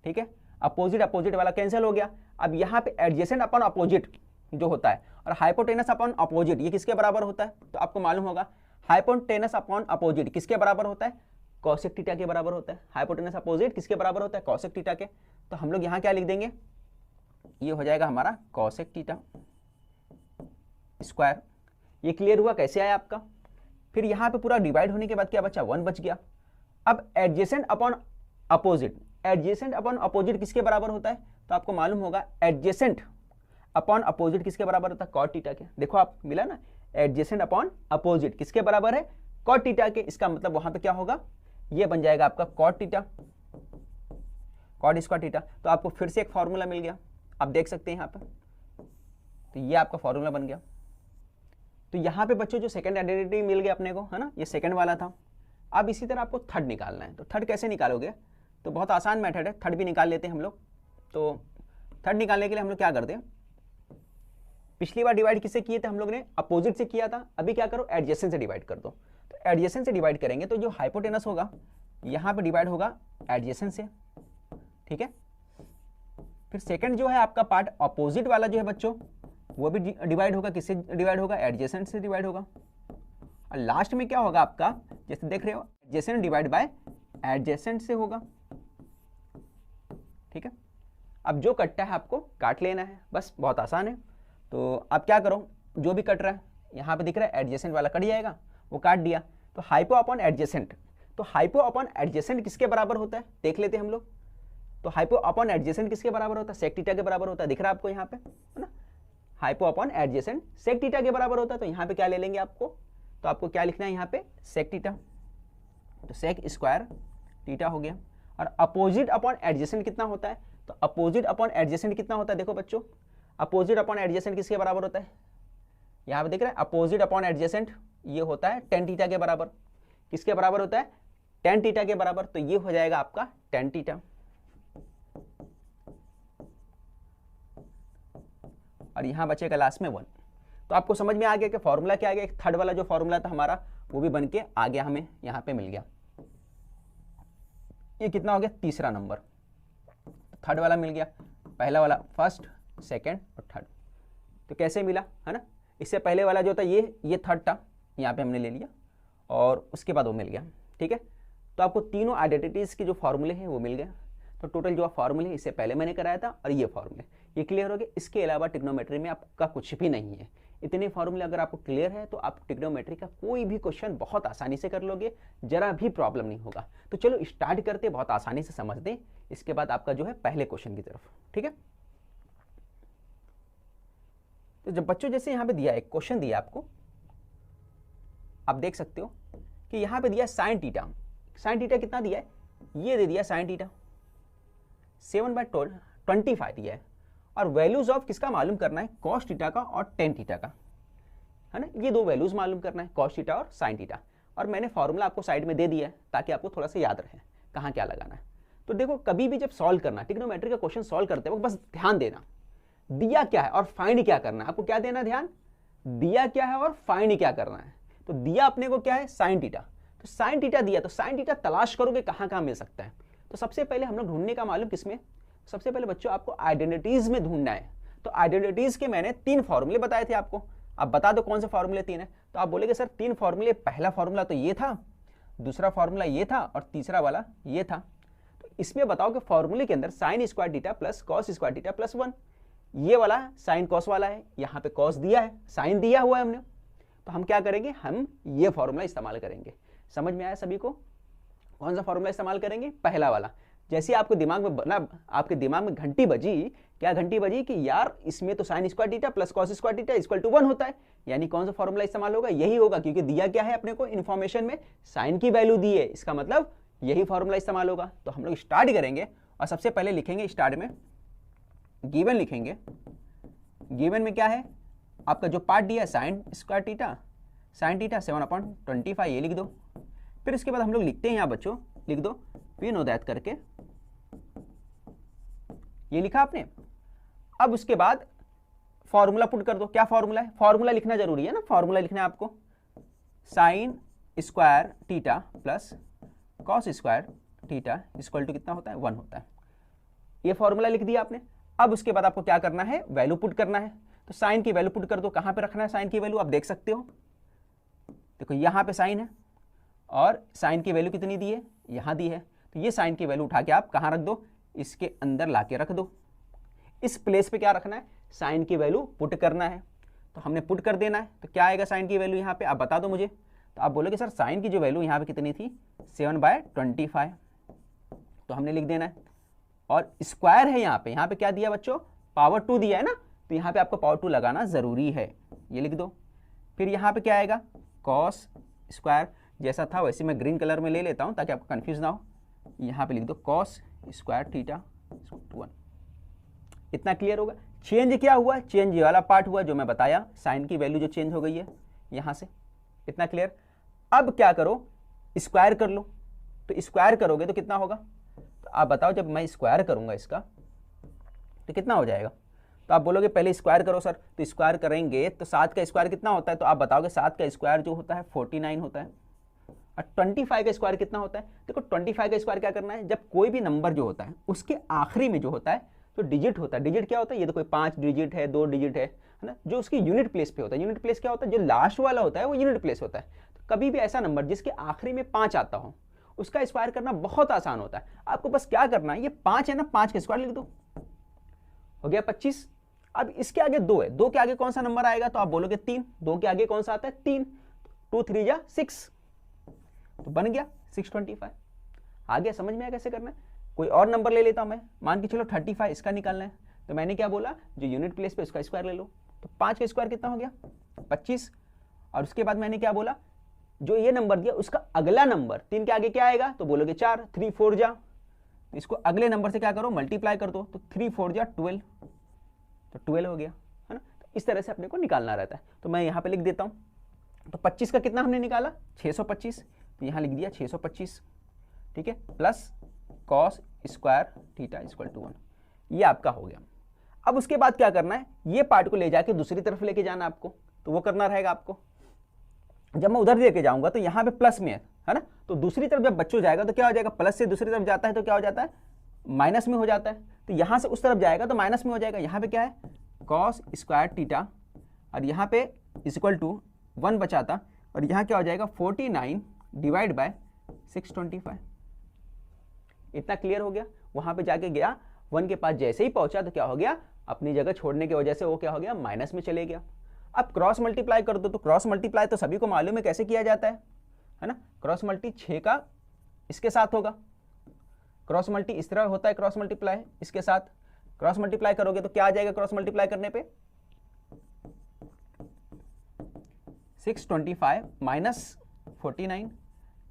ठीक है, अपोजिट अपोजिट वाला कैंसिल हो गया। अब यहाँ पे एडजेसेंट अपॉन अपोजिट जो होता है और हाइपोटेनस अपॉन अपोजिट ये किसके बराबर होता है, तो आपको मालूम होगा हाइपोटेनस अपॉन अपोजिट किसके बराबर होता है, कॉसेक थीटा के बराबर होता है। हाइपोटेनस अपोजिट किसके बराबर होता है, कॉसेक थीटा के। तो हम लोग यहाँ क्या लिख देंगे, ये हो जाएगा हमारा कॉसेक थीटा स्क्वायर। ये क्लियर हुआ कैसे आया आपका। फिर यहाँ पे पूरा डिवाइड होने के बाद क्या बचा, 1 बच गया। अब adjacent upon opposite, adjacent upon opposite किसके बराबर होता है, तो आपको मालूम होगा एडजेसेंट अपॉन अपोजिट किसके बराबर होता है, कॉट थीटा के। देखो आप मिला ना, एडजेसेंट अपॉन अपोजिट किसके बराबर है, कॉट थीटा के। इसका मतलब वहां पे क्या होगा, ये बन जाएगा आपका cot theta, cot square theta. तो आपको फिर से एक फॉर्मूला मिल गया, आप देख सकते हैं यहाँ पे, तो ये आपका फॉर्मूला बन गया। तो यहाँ पे बच्चों जो सेकंड आइडेंटिटी मिल गया अपने को, है ना, ये सेकंड वाला था। अब इसी तरह आपको थर्ड निकालना है। तो थर्ड कैसे निकालोगे, तो बहुत आसान मेथड है, थर्ड भी निकाल लेते हैं हम लोग। तो थर्ड निकालने के लिए हम लोग क्या करते हैं, पिछली बार डिवाइड किससे किए थे हम लोग ने, अपोजिट से किया था। अभी क्या करो, एडजेसेंट से डिवाइड कर दो। तो एडजेसेंट से डिवाइड करेंगे तो जो हाइपोटेनस होगा यहाँ पे डिवाइड होगा एडजेसेंट से। ठीक है, फिर सेकंड जो है आपका पार्ट अपोजिट वाला जो है बच्चों, वो भी डिवाइड होगा, किससे डिवाइड होगा, एडजेसेंट से डिवाइड होगा। और लास्ट में क्या होगा आपका, जैसे देख रहे हो, एडजेसेंट डिवाइड बाय एडजेसेंट से होगा। ठीक है, अब जो कटता है आपको काट लेना है, बस बहुत आसान है। तो आप क्या करो, जो भी कट रहा है यहाँ पे दिख रहा है एडजेसेंट वाला कट जाएगा, वो काट दिया। तो हाइपो अपॉन एडजेसेंट, तो हाइपो अपॉन एडजेसेंट किसके बराबर होता है, देख लेते हैं हम लोग। तो हाइपो अपॉन एडजेसेंट किसके बराबर होता है, सेक थीटा के बराबर होता है, दिख रहा है आपको यहाँ पे, है ना। Hypo upon adjacent sec theta के बराबर होता है। तो यहाँ पे क्या ले लेंगे आपको, तो आपको क्या लिखना है यहाँ पे, सेक थीटा, तो सेक स्क्वायर थीटा हो गया। और अपोजिट अपॉन एडजेसेंट कितना होता है, तो अपोजिट अपॉन एडजेसेंट कितना होता है, देखो बच्चों, अपोजिट अपॉन एडजेसेंट किसके बराबर होता है, यहाँ पे देख रहे हैं, अपोजिट अपॉन एडजेसेंट ये होता है टेन थीटा के बराबर। किसके बराबर होता है, टेन थीटा के बराबर। तो ये हो जाएगा आपका टेन थीटा। और यहाँ बचेगा लास्ट में 1। तो आपको समझ में आ गया कि फॉर्मूला क्या आ गया, एक थर्ड वाला जो फॉर्मूला था हमारा वो भी बन के आ गया, हमें यहाँ पे मिल गया। ये कितना हो गया, तीसरा नंबर, थर्ड वाला मिल गया, पहला वाला फर्स्ट, सेकंड और थर्ड। तो कैसे मिला, है ना, इससे पहले वाला जो था ये थर्ड था, यहाँ पे हमने ले लिया और उसके बाद वो मिल गया। ठीक है, तो आपको तीनों आइडेंटिटीज के जो फॉर्मूले हैं वो मिल गए। तो टोटल जो फॉर्मूले इससे पहले मैंने कराया था और ये फॉर्मूले, ये क्लियर हो गए। इसके अलावा ट्रिग्नोमेट्री में आपका कुछ भी नहीं है। इतने फॉर्मूले अगर आपको क्लियर है तो आप ट्रिग्नोमेट्री का कोई भी क्वेश्चन बहुत आसानी से कर लोगे, जरा भी प्रॉब्लम नहीं होगा। तो चलो स्टार्ट करते, बहुत आसानी से समझ दें, इसके बाद आपका जो है पहले क्वेश्चन की तरफ। ठीक है, तो जब बच्चों जैसे यहाँ पे दिया एक क्वेश्चन दिया आपको, आप देख सकते हो कि यहाँ पे दिया साइन थीटा। साइन थीटा कितना दिया है, ये दे दिया साइन थीटा 7/25 दिया है। और वैल्यूज ऑफ किसका मालूम करना है, कॉस थीटा का और टेन थीटा का, है ना। ये दो वैल्यूज मालूम करना है, कॉस थीटा और साइन थीटा। और मैंने फॉर्मूला आपको साइड में दे दिया है ताकि आपको थोड़ा सा याद रहे कहाँ क्या लगाना है। तो देखो कभी भी जब सॉल्व करना ट्रिग्नोमेट्री का क्वेश्चन सॉल्व करते वक्त बस ध्यान देना दिया क्या है और फाइंड क्या करना है। आपको क्या देना ध्यान, दिया क्या है और फाइंड क्या करना है। तो दिया अपने को क्या है, साइन थीटा। तो साइन थीटा दिया, तो साइन थीटा तलाश करोगे कहाँ कहाँ मिल सकता है। तो सबसे पहले हम लोग ढूंढने का मालूम किसमें, सबसे पहले बच्चों आपको आइडेंटिटीज में ढूंढना है। तो आइडेंटिटीज के मैंने 3 फॉर्मूले बताए थे आपको। आप बता दो कौन से फॉर्मूले 3 है। तो आप बोलेगे सर 3 फॉर्मूले, पहला फॉर्मूला तो ये था, दूसरा फॉर्मूला ये था और तीसरा वाला ये था। तो इसमें बताओ कि फॉर्मूले के अंदर sign square theta plus cos square theta plus 1, ये वाला साइन कॉस वाला है, यहाँ पे कॉस दिया है, साइन दिया हुआ है हमने। तो हम क्या करेंगे, हम ये फॉर्मूला इस्तेमाल करेंगे। समझ में आया सभी को, कौन सा फॉर्मूला इस्तेमाल करेंगे, पहला वाला। जैसे आपको दिमाग में बना, आपके दिमाग में घंटी बजी, क्या घंटी बजी कि यार इसमें तो sine square theta plus cos square theta equal to 1 होता है, यानी कौन सा फॉर्मूला इस्तेमाल होगा, यही होगा, क्योंकि दिया क्या है अपने को इन्फॉर्मेशन में, साइन की वैल्यू दी है, इसका मतलब यही फॉर्मूला इस्तेमाल होगा। तो हम लोग स्टार्ट करेंगे और सबसे पहले लिखेंगे स्टार्ट में गिवन लिखेंगे। गिवन में क्या है, आपका जो पार्ट दिया है sine square theta, sine theta 7/25 ये लिख दो। फिर इसके बाद हम लोग लिखते हैं यहाँ बच्चों, लिख दो वी नो दैट करके, ये लिखा आपने। अब उसके बाद फॉर्मूला पुट कर दो। क्या फॉर्मूला है, फॉर्मूला लिखना जरूरी है ना, फॉर्मूला लिखना है आपको, sine square theta plus cos square theta equal to कितना होता है, 1 होता है। ये फॉर्मूला लिख दिया आपने। अब उसके बाद आपको क्या करना है, वैल्यू पुट करना है। तो साइन की वैल्यू पुट कर दो। कहां पे रखना है साइन की वैल्यू, आप देख सकते हो, देखो यहां पे साइन है और साइन की वैल्यू कितनी दी है, यहां दी है। तो ये साइन की वैल्यू उठा के आप कहां रख दो, इसके अंदर लाके रख दो। इस प्लेस पे क्या रखना है, साइन की वैल्यू पुट करना है। तो हमने पुट कर देना है। तो क्या आएगा साइन की वैल्यू यहाँ पे, आप बता दो मुझे। तो आप बोलोगे सर साइन की जो वैल्यू यहाँ पे कितनी थी, 7/25। तो हमने लिख देना है। और स्क्वायर है यहाँ पे क्या दिया बच्चों, पावर 2 दिया है ना, तो यहाँ पे आपको पावर 2 लगाना जरूरी है, ये लिख दो। फिर यहाँ पे क्या आएगा, कॉस स्क्वायर, जैसा था वैसे मैं ग्रीन कलर में ले लेता हूँ ताकि आपको कंफ्यूज ना हो। यहाँ पे लिख दो कॉस स्क्वायर थीटा 1। इतना क्लियर होगा। चेंज क्या हुआ, चेंज ये वाला पार्ट हुआ जो मैं बताया, साइन की वैल्यू जो चेंज हो गई है यहाँ से, इतना क्लियर। अब क्या करो, स्क्वायर कर लो। तो स्क्वायर करोगे तो कितना होगा, तो आप बताओ, जब मैं स्क्वायर करूंगा इसका तो कितना हो जाएगा। तो आप बोलोगे पहले स्क्वायर करो सर। तो स्क्वायर करेंगे तो 7 का स्क्वायर कितना होता है, तो आप बताओगे 7 का स्क्वायर जो होता है 49 होता है। और 25 का स्क्वायर कितना होता है, देखो 25 का स्क्वायर क्या करना है, जब कोई भी नंबर जो होता है उसके आखिरी में जो होता है तो डिजिट होता है। डिजिट क्या होता है, ये तो कोई 5 डिजिट है, 2 डिजिट है ना, जो उसकी यूनिट प्लेस पे होता है। यूनिट प्लेस क्या होता है, जो लास्ट वाला होता है वो यूनिट प्लेस होता है। तो कभी भी ऐसा नंबर जिसके आखिरी में 5 आता हो उसका स्क्वायर करना बहुत आसान होता है। आपको बस क्या करना है, ये 5 है ना, 5 का स्क्वायर लिख दो, हो गया 25। अब इसके आगे 2 है, 2 के आगे कौन सा नंबर आएगा, तो आप बोलोगे 3। 2 के आगे कौन सा आता है, 3। 2 3 जा 6, तो बन गया 625। आ गया, समझ में आया कैसे करना है। कोई और नंबर ले लेता हूं मैं, मान के चलो 35, इसका निकालना है। तो मैंने क्या बोला, जो यूनिट प्लेस पे उसका स्क्वायर ले लो। तो 5 का स्क्वायर कितना हो गया, 25। और उसके बाद मैंने क्या बोला, जो ये नंबर दिया उसका अगला नंबर 3 के आगे क्या आएगा, तो बोलोगे 4। 3 4 जा, इसको अगले नंबर से क्या करो, मल्टीप्लाई कर दो। तो 3 4 जा 12, तो 12 हो गया, है ना। तो इस तरह से अपने को निकालना रहता है। तो मैं यहाँ पे लिख देता हूँ। तो 25 का कितना हमने निकाला, 625। तो यहाँ लिख दिया 625, ठीक है, plus cos square theta equal to 1। ये आपका हो गया। अब उसके बाद क्या करना है, ये पार्ट को ले जाके दूसरी तरफ लेके जाना आपको। तो वो करना रहेगा आपको। जब मैं उधर लेके जाऊंगा तो यहाँ पे प्लस में है ना, तो दूसरी तरफ जब बच्चों जाएगा तो क्या हो जाएगा, प्लस से दूसरी तरफ जाता है तो क्या हो जाता है, माइनस में हो जाता है। तो यहाँ से उस तरफ जाएगा तो माइनस में हो जाएगा। यहाँ पे क्या है, कॉस स्क्वायर थीटा, और यहाँ पे इक्वल टू 1 बचाता, और यहाँ क्या हो जाएगा 49 डिवाइड बाय 625। इतना क्लियर हो गया। वहां पे जाके गया 1 के पास, जैसे ही पहुंचा तो क्या हो गया, अपनी जगह छोड़ने की वजह से वो क्या हो गया, माइनस में चले गया। अब क्रॉस मल्टीप्लाई कर दो। तो क्रॉस मल्टीप्लाई तो सभी को मालूम है कैसे किया जाता है ना। क्रॉस मल्टी 6 का इसके साथ होगा, क्रॉस मल्टी इस तरह होता है, क्रॉस मल्टीप्लाई इसके साथ। क्रॉस मल्टीप्लाई करोगे तो क्या आ जाएगा, क्रॉस मल्टीप्लाई करने पे 625 माइनस 49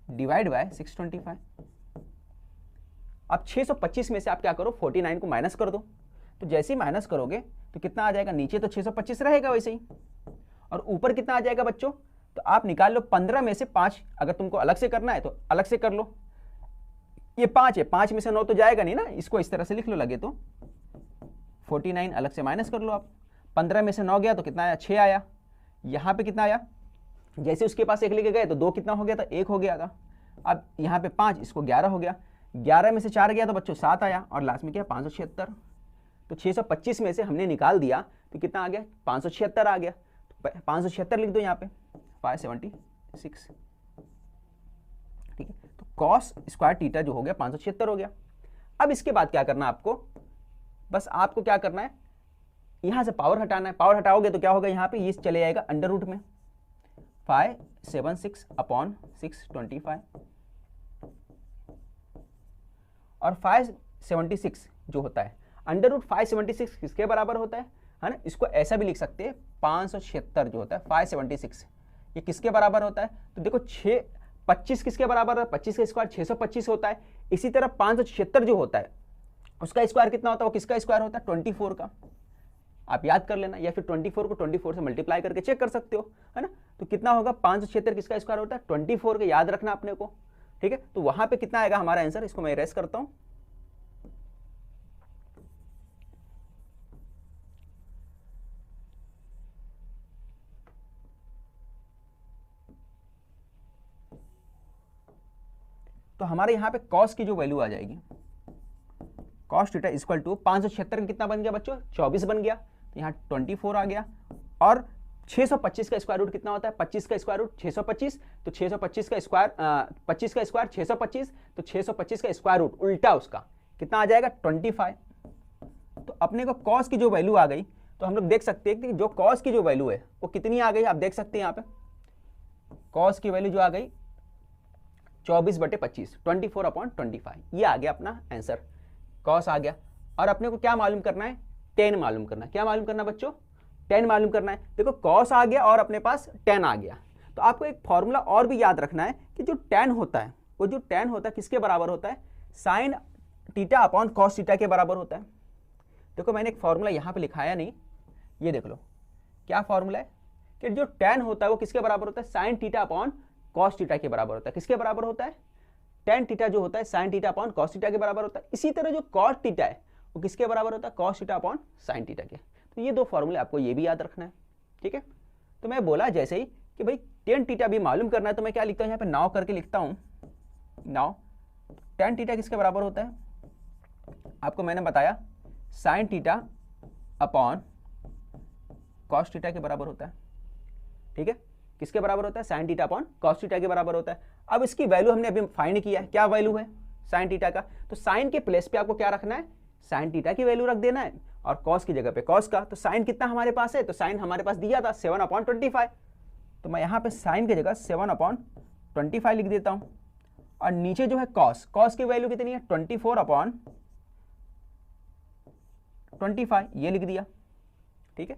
डिवाइड बाय 625। अब 625 में से आप क्या करो, 49 को माइनस कर दो। तो जैसे ही माइनस करोगे तो कितना आ जाएगा, नीचे तो 625 रहेगा वैसे ही, और ऊपर कितना आ जाएगा बच्चों, तो आप निकाल लो 15 में से 5। अगर तुमको अलग से करना है तो अलग से कर लो, ये 5 है, 5 में से 9 तो जाएगा नहीं ना, इसको इस तरह से लिख लो लगे तो 49 अलग से माइनस कर लो आप। 15 में से 9 गया तो कितना आया, 6 आया। यहाँ पे कितना आया, जैसे उसके पास 1 लेके गए तो 2 कितना हो गया था, 1 हो गया था। अब यहाँ पे 5, इसको 11 हो गया। 11 में से 4 गया तो बच्चों 7 आया, और लास्ट में क्या 576। तो 625 में से हमने निकाल दिया तो कितना आ गया, 576 आ गया। तो 576 लिख दो यहाँ पे, 576, ठीक है। तो कॉस स्क्वायर थीटा जो हो गया 576 हो गया। अब इसके बाद क्या करना है आपको, बस आपको क्या करना है, यहां से पावर हटाना है। पावर हटाओगे तो क्या होगा, यहाँ पे ये चले जाएगा अंडर रूट में 576 अपॉन 625, और 576 जो होता है अंडर रूट 576 किसके बराबर होता है ना, इसको ऐसा भी लिख सकते हैं 576 जो होता है 576 ये किसके बराबर होता है। तो देखो 25 किसके बराबर है, 25 का स्क्वायर 625 होता है। इसी तरह 576 जो होता है उसका स्क्वायर कितना होता है, वो किसका स्क्वायर होता है, 24 का। आप याद कर लेना, या फिर 24 को 24 से मल्टीप्लाई करके चेक कर सकते हो, है ना। तो कितना होगा, 576 किसका स्क्वायर होता है, 24 का, याद रखना अपने को, ठीक है। तो वहां पे कितना आएगा हमारा आंसर, इसको मैं इरेज करता हूं। तो हमारे यहाँ पे कॉस की जो वैल्यू आ जाएगी, कॉस थीटा इक्वल टू 576 कितना बन गया बच्चों, 24 बन गया। तो यहाँ 24 आ गया, और 625 का स्क्वायर रूट कितना होता है, 25 का स्क्वायर रूट 625, तो 625 का स्क्वायर 25 का स्क्वायर 625, तो 625 का स्क्वायर रूट उल्टा उसका कितना आ जाएगा, 25। तो अपने को कॉस की जो वैल्यू आ गई, तो हम लोग देख सकते हैं कि जो कॉस की जो वैल्यू है वो कितनी आ गई, आप देख सकते हैं यहाँ पे कॉस की वैल्यू जो आ गई 24/25, 24/25, ये आ गया अपना आंसर, कॉस आ गया। और अपने को क्या मालूम करना है, टेन मालूम करना है। क्या मालूम करना बच्चों, टेन मालूम करना है। देखो कॉस आ गया और अपने पास टेन आ गया, तो आपको एक फॉर्मूला और भी याद रखना है कि जो टेन होता है, वो जो टेन होता है किसके बराबर होता है, sine theta upon cos theta के बराबर होता है। देखो मैंने एक फॉर्मूला यहाँ पे लिखाया नहीं, ये देख लो क्या फॉर्मूला है, कि जो टेन होता है वो किसके बराबर होता है, sine theta upon cos theta के बराबर होता है। किसके बराबर होता है, टेन थीटा जो होता है sine theta upon cos theta के बराबर होता है। इसी तरह जो कॉस थीटा है वो किसके बराबर होता है, cos theta upon sine theta के। तो ये दो फॉर्मूले आपको ये भी याद रखना है, ठीक है। तो मैं बोला जैसे ही कि भाई टेन थीटा भी मालूम करना है, तो मैं क्या लिखता हूँ यहाँ पे, नाउ करके लिखता हूँ। नाउ टेन थीटा किसके बराबर होता है, आपको मैंने बताया sine theta upon cos theta के बराबर होता है, ठीक है। किसके बराबर होता है, sine theta upon cos theta के बराबर होता है। अब इसकी वैल्यू हमने अभी फाइंड किया है, क्या वैल्यू है साइन थीटा का, तो साइन के प्लेस पे आपको क्या रखना है, साइन थीटा की वैल्यू रख देना है, और कॉस की जगह पे कॉस का। तो साइन कितना हमारे पास है, तो साइन हमारे पास दिया था 7/25, तो मैं यहाँ पे साइन की जगह 7/25 लिख देता हूँ। और नीचे जो है कॉस, कॉस की वैल्यू कितनी है, 24/25, ये लिख दिया, ठीक है।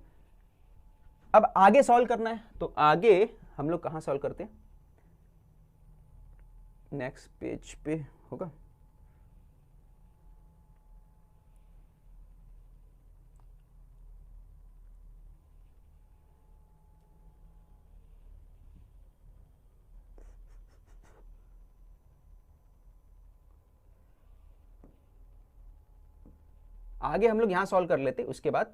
अब आगे सॉल्व करना है, तो आगे हम लोग कहां सॉल्व करते हैं, नेक्स्ट पेज पे होगा। आगे हम लोग यहां सॉल्व कर लेते, उसके बाद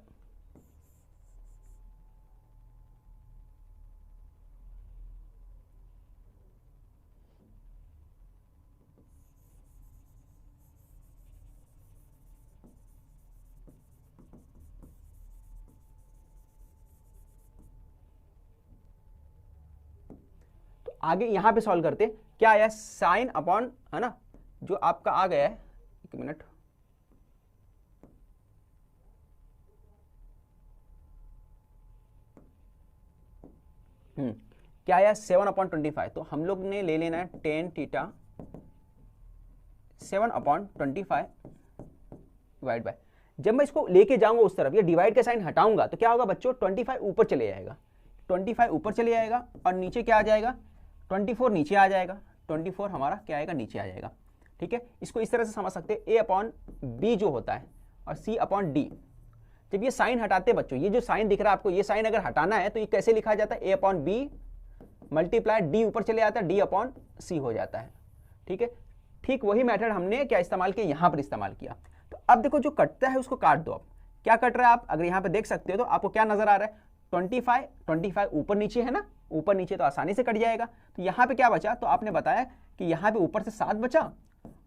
आगे यहां पे सॉल्व करते क्या आया, साइन अपॉन, है ना, जो आपका आ गया है, एक मिनट, क्या आया 7/25, तो हम लोग ने ले लेना है टेन थीटा 7/25 डिवाइड बाय, जब मैं इसको लेके जाऊंगा उस तरफ, ये डिवाइड का साइन हटाऊंगा तो क्या होगा बच्चों, 25 ऊपर चले जाएगा, 25 ऊपर चले जाएगा, और नीचे क्या आ जाएगा, 24 नीचे आ जाएगा, 24 हमारा क्या आएगा, नीचे आ जाएगा, ठीक है। इसको इस तरह से समझ सकते हैं, a/b जो होता है और c/d। जब ये साइन हटाते हैं बच्चों, ये जो साइन दिख रहा है आपको, ये साइन अगर हटाना है तो ये कैसे लिखा जाता है, a/b मल्टीप्लाई d ऊपर चले जाता है, d/c हो जाता है, ठीक है। ठीक वही मेथड हमने क्या इस्तेमाल किया, यहाँ पर इस्तेमाल किया। तो अब देखो जो कटता है उसको काट दो। अब क्या कट रहा है आप अगर यहाँ पे देख सकते हो तो आपको क्या नजर आ रहा है, 25 ऊपर नीचे है ना, ऊपर नीचे तो आसानी से कट जाएगा। तो यहाँ पे क्या बचा, तो आपने बताया कि यहाँ पे ऊपर से 7 बचा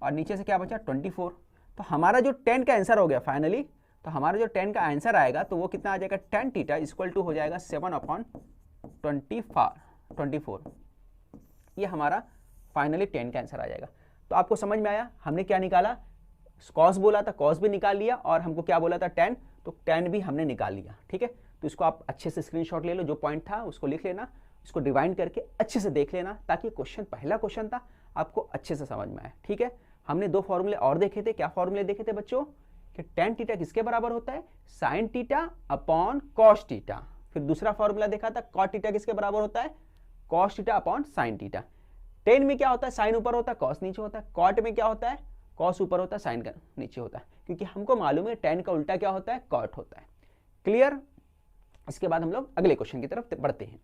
और नीचे से क्या बचा 24। तो हमारा जो 10 का आंसर हो गया फाइनली, तो हमारा जो 10 का आंसर आएगा तो वो कितना आ जाएगा, tan थीटा इक्वल टू हो जाएगा 7/24। ये हमारा फाइनली 10 का आंसर आ जाएगा। तो आपको समझ में आया हमने क्या निकाला, कॉस बोला था, कॉस भी निकाल लिया, और हमको क्या बोला था tan, तो tan भी हमने निकाल लिया। ठीक है, तो इसको आप अच्छे से स्क्रीनशॉट ले लो, जो पॉइंट था उसको लिख लेना, इसको डिवाइड करके अच्छे से देख लेना ताकि क्वेश्चन, पहला क्वेश्चन था, आपको अच्छे से समझ में आए। ठीक है, हमने 2 फॉर्मूले और देखे थे। क्या फॉर्मूले देखे थे बच्चों, कि tan थीटा किसके बराबर होता है, sin theta upon cos theta. फिर दूसरा फॉर्मूला देखा था cot थीटा किसके बराबर होता है, cos theta upon sin theta. tan में क्या होता है, sin ऊपर होता है cos नीचे होता है। cot में क्या होता है, cos ऊपर होता है sin का नीचे होता है, क्योंकि हमको मालूम है tan का उल्टा क्या होता है, cot होता है। क्लियर। इसके बाद हम लोग अगले क्वेश्चन की तरफ बढ़ते हैं।